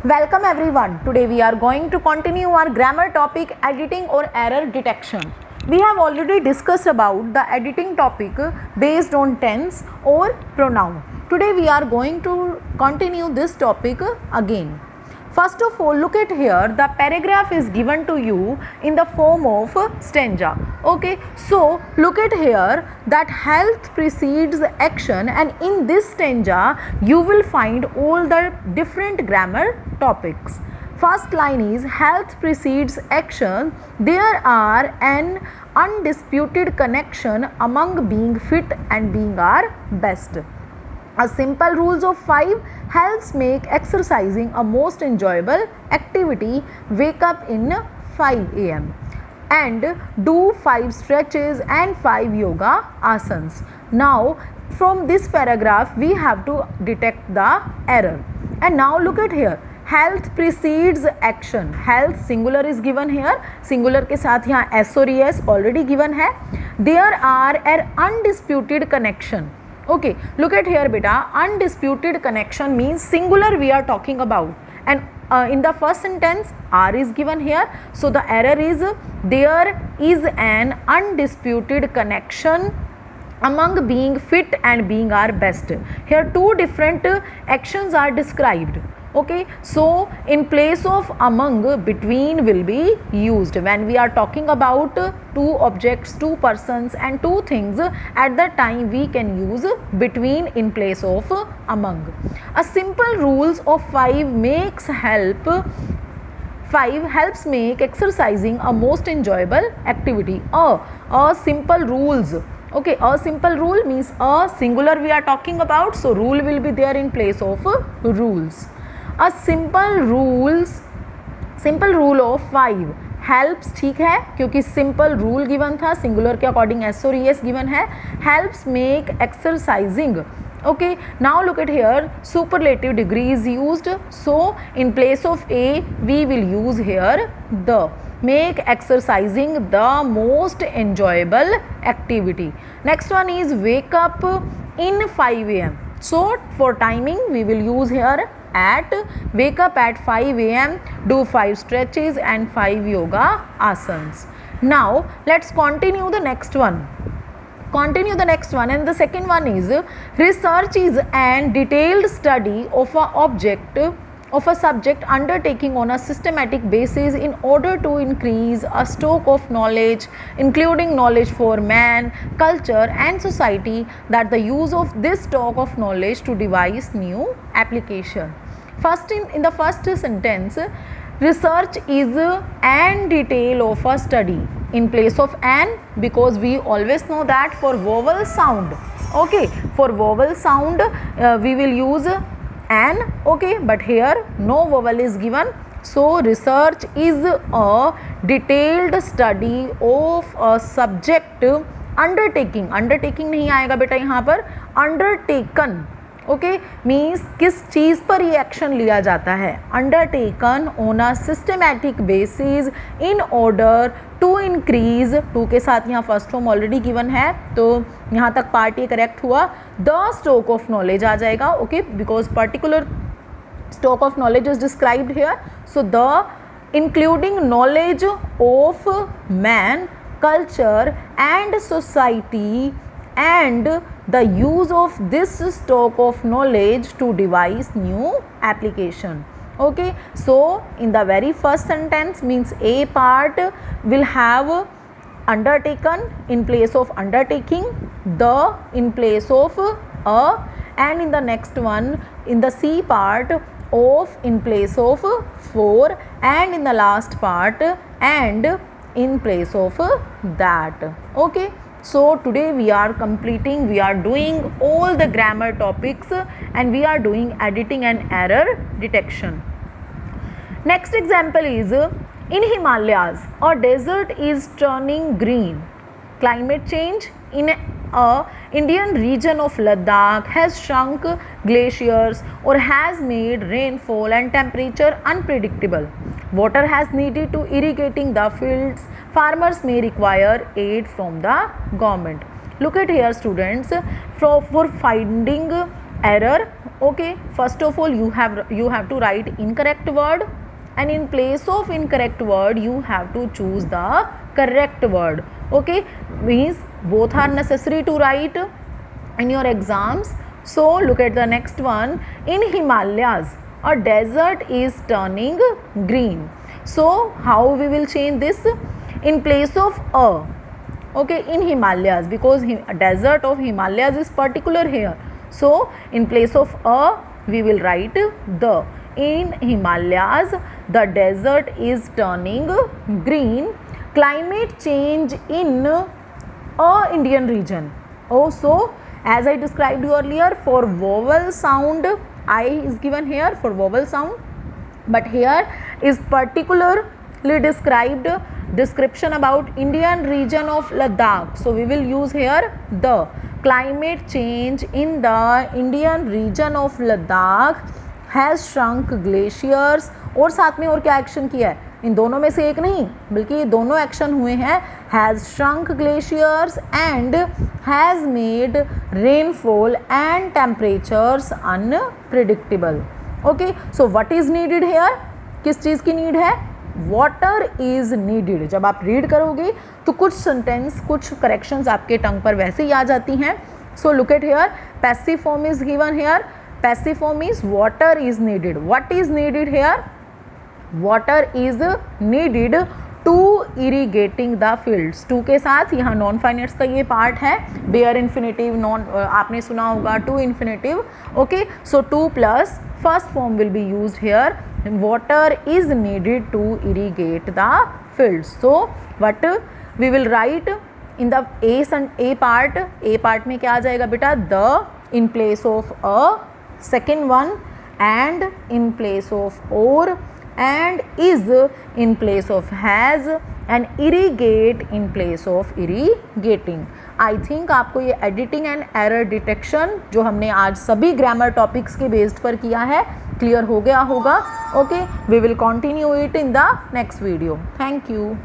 Welcome everyone. Today we are going to continue our grammar topic, editing or error detection. We have already discussed about the editing topic based on tense or pronoun. Today we are going to continue this topic again. First of all, look at here, the paragraph is given to you in the form of stanza. Okay, so look at here that health precedes action, and in this stanza you will find all the different grammar topics. First line is health precedes action. There are an undisputed connection among being fit and being our best. A simple rules of 5 helps make exercising a most enjoyable activity. Wake up in 5 am and do 5 stretches and 5 yoga asanas. Now from this paragraph we have to detect the error. And now look at here, health precedes action. Health singular is given here, singular के साथ यहाँ s और es already given है. There are an undisputed connection. Okay, look at here beta, undisputed connection means singular we are talking about, and in the first sentence are is given here, so the error is there is an undisputed connection among being fit and being our best. Here two different actions are described. Okay, so in place of among, between will be used when we are talking about two objects, two persons and two things. At that time we can use between in place of among. A simple rules of 5 helps make exercising a most enjoyable activity. A simple rules. Okay, a simple rule means a singular we are talking about, so rule will be there in place of rules. A simple rule of 5 helps, ठीक है, क्योंकि simple rule given था, singular के according s और es given है, helps make exercising. Okay, now look at here, superlative degree is used, so in place of a we will use here the. Make exercising the most enjoyable activity. Next one is wake up in 5 am. So for timing we will use here at. Wake up at 5 am, do 5 stretches and 5 yoga asanas. Now let's continue the next one. And the second one is research is an detailed study of a subject undertaking on a systematic basis in order to increase a stock of knowledge, including knowledge for man, culture and society, that the use of this stock of knowledge to devise new application. First in the first sentence, research is an detail of a study, in place of an, because we always know that for vowel sound, okay, for vowel sound we will use an, okay, but here no vowel is given, so research is a detailed study of a subject undertaking. Undertaking नहीं आएगा बेटा यहाँ पर, undertaken. Okay, means किस चीज़ पर ये action लिया जाता है, undertaken on a systematic basis in order to increase. To के साथ यहाँ फर्स्ट फॉर्म ऑलरेडी गिवन है, तो यहाँ तक पार्ट ये करेक्ट हुआ. द स्टॉक ऑफ नॉलेज आ जाएगा, okay, because particular stock of knowledge is described here, so the including knowledge of man, culture and society and the use of this stock of knowledge to devise new application. Okay, so in the very first sentence means a part will have undertaken in place of undertaking, the in place of a, and in the next one in the C part of in place of for, and in the last part and in place of that. Okay, so today we are doing all the grammar topics and we are doing editing and error detection. Next example is, in Himalayas a desert is turning green. Climate change in a Indian region of Ladakh has shrunk glaciers or has made rainfall and temperature unpredictable. Water has needed to irrigating the fields. Farmers may require aid from the government. Look at here students, for finding error. Okay, first of all you have to write incorrect word, and in place of incorrect word you have to choose the correct word. Okay, means both are necessary to write in your exams. So look at the next one. In Himalayas a desert is turning green. So how we will change this? In place of a, okay, in Himalayas, because desert of Himalayas is particular here, so in place of a we will write the. In Himalayas the desert is turning green. Climate change in a Indian region. Oh, so as I described you earlier, for vowel sound I is given here for vowel sound, but here is particularly described description about Indian region of Ladakh. So we will use here the. Climate change in the Indian region of Ladakh has shrunk glaciers. और साथ में और क्या action किया है? इन दोनों में से एक नहीं बल्कि ये दोनों एक्शन हुए हैं. Has shrunk glaciers and has made rainfall and temperatures unpredictable. Okay, so what is needed here? किस चीज़ की नीड है? Water is needed. जब आप रीड करोगे तो कुछ सेंटेंस, कुछ करेक्शंस आपके टंग पर वैसे ही आ जाती हैं. So look at here, passive form is given here. Passive form is water is needed. What is needed here? Water is needed to irrigating the fields. To के साथ यहाँ नॉन फाइनेट्स का ये पार्ट है. बेयर इन्फिनेटिव, नॉन आपने सुना होगा to infinitive. Okay, so to plus first form will be used here. Water is needed to irrigate the fields. So what we will write in the A part. A part में क्या आ जाएगा बेटा? The in place of a, second one and in place of or, and is in place of has, and irrigate in place of irrigating. I think आपको ये editing and error detection जो हमने आज सभी ग्रामर टॉपिक्स के based पर किया है क्लियर हो गया होगा. Okay, we will continue it in the next video. Thank you.